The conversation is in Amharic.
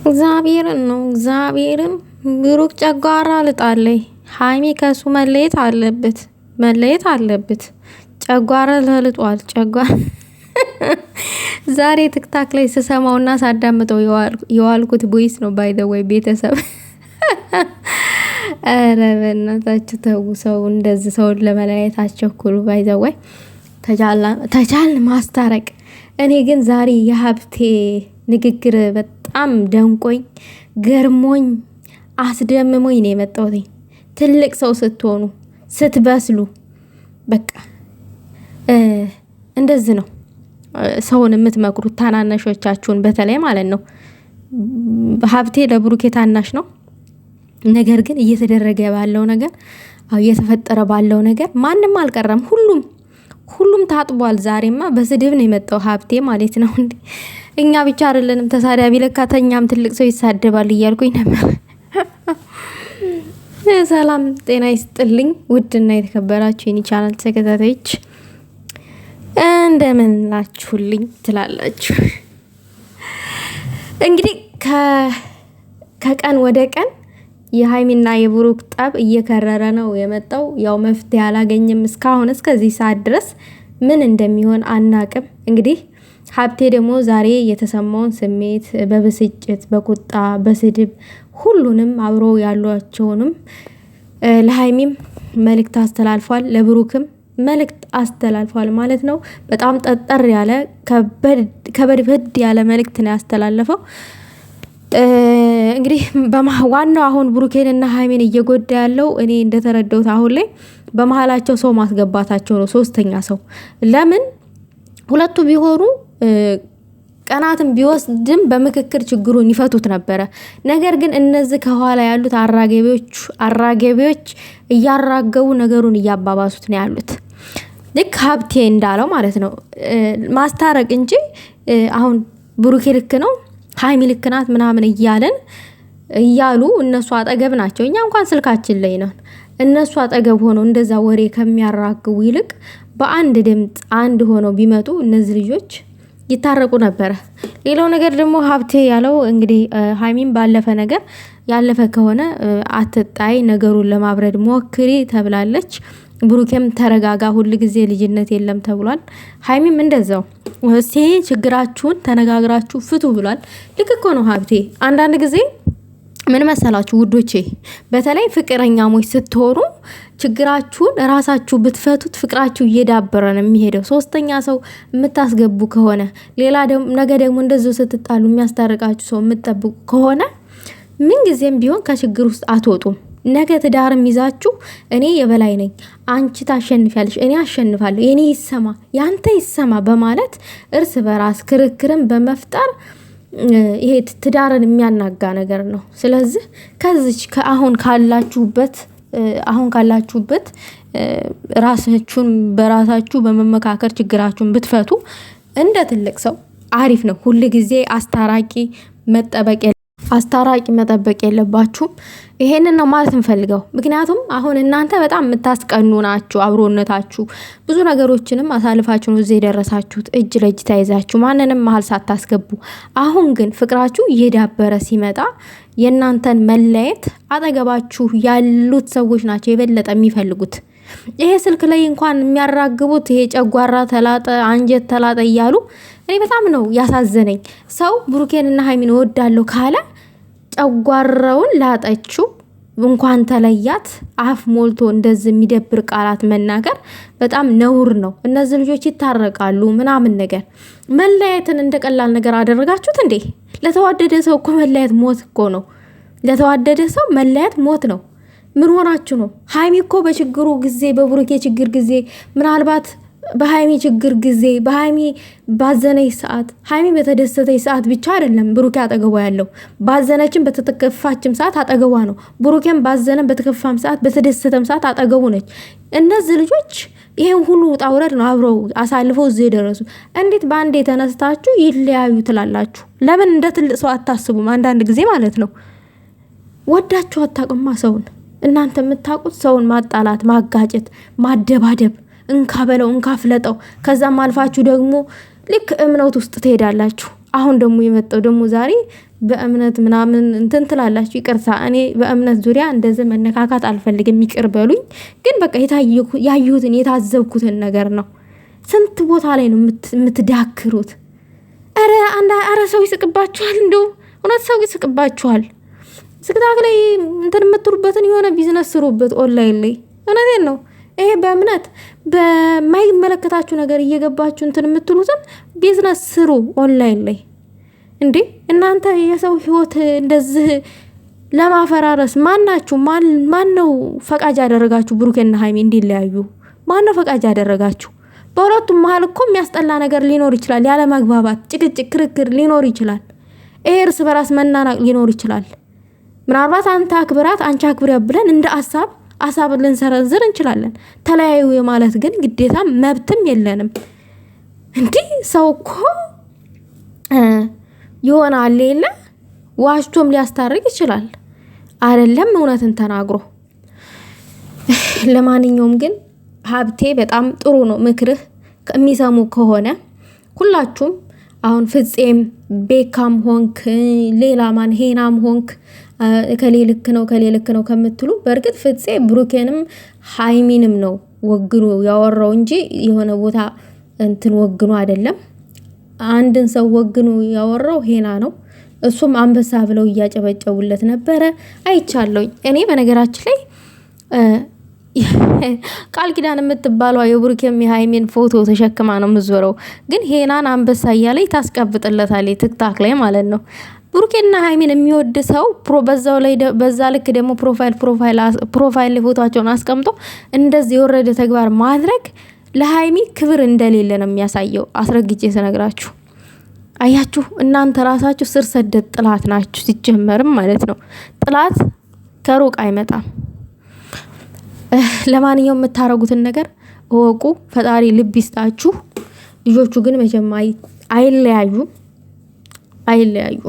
እግዚአብሔርን ነው እግዚአብሔርን ብሩክ ጨጓራ ልጣለይ ሃይሚ ከሱ መለየት አለበት። ጨጓራ ተልጧል። ጨጓራ ዛሬ ቲክታክ ላይ ስሰማውና ሳዳምጠው የዋልኩት ቦይስ ነው። ባይ ዘ ወይ ቤተሰብ ኧረ በእናታችሁ ተው። ሰው እንደዚህ ሰውን ለመለያየት አትቸኩሉ። ባይ ዘ ወይ ተቻልን ማስታረቅ። እኔ ግን ዛሬ የሀብቴ ንግግር በጣም ደንቆኝ ገርሞኝ አስደምሞኝ ነው የመጣሁት። ትልቅ ሰው ስትሆኑ ስትበስሉ በቃ እንደዚህ ነው ሰውን የምትመክሩት፣ ታናናሾቻችሁን በተለይ ማለት ነው። ሀብቴ ለብሩኬ ታናሽ ነው። ነገር ግን እየተደረገ ባለው ነገር እየተፈጠረ ባለው ነገር ማንም አልቀረም። ሁሉም ታጥቧል። ዛሬማ በስድብ ነው የመጣው ሀብቴ ማለት ነው። እንዴ እኛ ብቻ አይደለንም ተሳዳቢ፣ ለካ ተኛም ትልቅ ሰው ይሳደባል እያልኩኝ ነበር። ሰላም ጤና ይስጥልኝ ውድና የተከበራችሁ የኔ ቻናል ተከታታዮች እንደምን ላችሁልኝ ትላላችሁ። እንግዲህ ከቀን ወደ ቀን የሃይሚና የብሩክ ጠብ እየከረረ ነው የመጣው። ያው መፍትሄ አላገኘም እስካሁን እስከዚህ ሰዓት ድረስ ምን እንደሚሆን አናቅም። እንግዲህ ሀብቴ ደግሞ ዛሬ የተሰማውን ስሜት በብስጭት፣ በቁጣ፣ በስድብ ሁሉንም አብሮ ያሏቸውንም ለሃይሚም መልእክት አስተላልፏል፣ ለብሩክም መልእክት አስተላልፏል ማለት ነው። በጣም ጠጠር ያለ ከበድ ያለ መልእክት ነው ያስተላለፈው። እንግዲህ ዋናው አሁን ብሩኬንና ሃይሚን እየጎዳ ያለው እኔ እንደተረዳሁት አሁን ላይ በመሀላቸው ሰው ማስገባታቸው ነው። ሶስተኛ ሰው ለምን ሁለቱ ቢሆኑ ቀናትን ቢወስድም በምክክር ችግሩን ይፈቱት ነበረ። ነገር ግን እነዚህ ከኋላ ያሉት አራጌቢዎች እያራገቡ ነገሩን እያባባሱት ነው ያሉት። ልክ ሀብቴ እንዳለው ማለት ነው ማስታረቅ እንጂ አሁን ብሩኬ ልክ ነው ሃይሚ ልክ ናት ምናምን እያሉ እነሱ አጠገብ ናቸው። እኛ እንኳን ስልካችን ላይ ነን። እነሱ አጠገብ ሆነው እንደዛ ወሬ ከሚያራግቡ ይልቅ በአንድ ድምፅ አንድ ሆነው ቢመጡ እነዚህ ልጆች ይታረቁ ነበረ። ሌላው ነገር ደግሞ ሀብቴ ያለው እንግዲህ ሃይሚን ባለፈ ነገር ያለፈ ከሆነ አትጣይ፣ ነገሩን ለማብረድ ሞክሪ ተብላለች። ብሩኬም ተረጋጋ፣ ሁል ጊዜ ልጅነት የለም ተብሏል። ሃይሚም እንደዛው እስቲ ችግራችሁን ተነጋግራችሁ ፍቱ ብሏል። ልክ እኮ ነው ሀብቴ። አንዳንድ ጊዜ ምን መሰላችሁ ውዶቼ፣ በተለይ ፍቅረኛሞች ስትሆኑ ችግራችሁን ራሳችሁ ብትፈቱት ፍቅራችሁ እየዳበረ ነው የሚሄደው። ሶስተኛ ሰው የምታስገቡ ከሆነ ሌላ ነገ ደግሞ እንደዚሁ ስትጣሉ የሚያስታርቃችሁ ሰው የምትጠብቁ ከሆነ ምንጊዜም ቢሆን ከችግር ውስጥ አትወጡም። ነገ ትዳርም ይዛችሁ እኔ የበላይ ነኝ፣ አንቺ ታሸንፊያለሽ፣ እኔ አሸንፋለሁ፣ የኔ ይሰማ ያንተ ይሰማ በማለት እርስ በራስ ክርክርን በመፍጠር ይሄ ትዳርን የሚያናጋ ነገር ነው። ስለዚህ ከዚች አሁን ካላችሁበት ራሳችሁን በራሳችሁ በመመካከር ችግራችሁን ብትፈቱ እንደ ትልቅ ሰው አሪፍ ነው። ሁል ጊዜ አስታራቂ መጠበቅ የለባችሁም። ይሄንን ነው ማለት እንፈልገው። ምክንያቱም አሁን እናንተ በጣም የምታስቀኑ ናችሁ። አብሮነታችሁ ብዙ ነገሮችንም አሳልፋችሁ ነው እዚህ የደረሳችሁት፣ እጅ ለእጅ ተያይዛችሁ ማንንም መሀል ሳታስገቡ። አሁን ግን ፍቅራችሁ እየዳበረ ሲመጣ የእናንተን መለየት አጠገባችሁ ያሉት ሰዎች ናቸው የበለጠ የሚፈልጉት። ይሄ ስልክ ላይ እንኳን የሚያራግቡት ይሄ ጨጓራ ተላጠ፣ አንጀት ተላጠ እያሉ እኔ በጣም ነው ያሳዘነኝ። ሰው ብሩኬንና ሃይሚን እወዳለሁ ካለ ጨጓራውን ላጠችው እንኳን ተለያት አፍ ሞልቶ እንደዚህ የሚደብር ቃላት መናገር በጣም ነውር ነው። እነዚህ ልጆች ይታረቃሉ ምናምን ነገር። መለያየትን እንደ ቀላል ነገር አደረጋችሁት እንዴ? ለተዋደደ ሰው እኮ መለያየት ሞት እኮ ነው። ለተዋደደ ሰው መለያየት ሞት ነው። ምን ሆናችሁ ነው? ሃይሚ እኮ በችግሩ ጊዜ፣ በብሩኬ ችግር ጊዜ፣ ምናልባት በሃይሚ ችግር ጊዜ፣ በሃይሚ ባዘነች ሰዓት፣ ሃይሚ በተደሰተች ሰዓት ብቻ አይደለም ብሩኬ አጠገቧ ያለው። ባዘነችም በተከፋችም ሰዓት አጠገቧ ነው። ብሩኬም ባዘነም በተከፋም ሰዓት በተደሰተም ሰዓት አጠገቡ ነች። እነዚህ ልጆች ይሄን ሁሉ ውጣ ውረድ ነው አብረው አሳልፈው እዚህ የደረሱ። እንዴት በአንድ የተነስታችሁ ይለያዩ ትላላችሁ? ለምን እንደ ትልቅ ሰው አታስቡም? አንዳንድ ጊዜ ማለት ነው ወዳችሁ አታውቁማ ሰውን። እናንተ የምታውቁት ሰውን ማጣላት፣ ማጋጨት፣ ማደባደብ፣ እንካ በለው እንካ ፍለጠው። ከዛም አልፋችሁ ደግሞ ልክ እምነት ውስጥ ትሄዳላችሁ። አሁን ደግሞ የመጣው ደግሞ ዛሬ በእምነት ምናምን እንትን ትላላችሁ። ይቅርታ እኔ በእምነት ዙሪያ እንደዚህ መነካካት አልፈልግም፣ ይቅር በሉኝ። ግን በቃ ያየሁትን የታዘብኩትን ነገር ነው። ስንት ቦታ ላይ ነው የምትዳክሩት? አረ ሰው ይስቅባችኋል። እንደው እውነት ሰው ይስቅባችኋል። ስክታክ ላይ እንትን የምትሉበትን የሆነ ቢዝነስ ስሩበት ኦንላይን ላይ። እውነቴን ነው። ይሄ በእምነት በማይመለከታችሁ ነገር እየገባችሁ እንትን የምትሉትን ቢዝነስ ስሩ ኦንላይን ላይ። እንዴ እናንተ የሰው ህይወት እንደዚህ ለማፈራረስ ማናችሁ? ማን ነው ፈቃጅ ያደረጋችሁ? ብሩኬና ሀይሚ እንዲለያዩ ማን ነው ፈቃጅ ያደረጋችሁ? በሁለቱም መሀል እኮ የሚያስጠላ ነገር ሊኖር ይችላል። ያለ መግባባት፣ ጭቅጭቅ፣ ክርክር ሊኖር ይችላል። ይሄ እርስ በራስ መናናቅ ሊኖር ይችላል። ምናልባት አንተ አክብራት አንቺ አክብሪያ ብለን እንደ ሀሳብ ልንሰረዝር እንችላለን። ተለያዩ ማለት ግን ግዴታ መብትም የለንም። እንዲህ ሰው እኮ የሆነ አለ የለ ዋሽቶም ሊያስታርቅ ይችላል አይደለም እውነትን ተናግሮ። ለማንኛውም ግን ሀብቴ በጣም ጥሩ ነው ምክርህ። ከሚሰሙ ከሆነ ሁላችሁም አሁን ፍፄም ቤካም ሆንክ ሌላ ማን ሄናም ሆንክ ከሌ ልክ ነው ከምትሉ፣ በእርግጥ ፍፄ ብሩኬንም ሀይሚንም ነው ወግኖ ያወራው እንጂ የሆነ ቦታ እንትን ወግኖ አይደለም። አንድን ሰው ወግኖ ያወራው ሄና ነው። እሱም አንበሳ ብለው እያጨበጨቡለት ነበረ አይቻለሁ። እኔ በነገራችን ላይ ቃል ኪዳን የምትባለው የብሩኬም የሀይሚን ፎቶ ተሸክማ ነው የምትዞረው። ግን ሄናን አንበሳ እያለች ታስቀብጥለታለች ቲክታክ ላይ ማለት ነው። ብሩኬና ሀይሚን የሚወድ ሰው በዛ ልክ ደግሞ ፕሮፋይል ፎቶቸውን አስቀምጦ እንደዚህ የወረደ ተግባር ማድረግ ለሀይሚ ክብር እንደሌለ ነው የሚያሳየው። አስረግጬ ስነግራችሁ አያችሁ፣ እናንተ ራሳችሁ ስር ሰደድ ጥላት ናችሁ። ሲጀመርም ማለት ነው ጥላት ከሩቅ አይመጣም። ለማንኛውም የምታረጉትን ነገር እወቁ። ፈጣሪ ልብ ይስጣችሁ። ልጆቹ ግን መቼም አይለያዩ።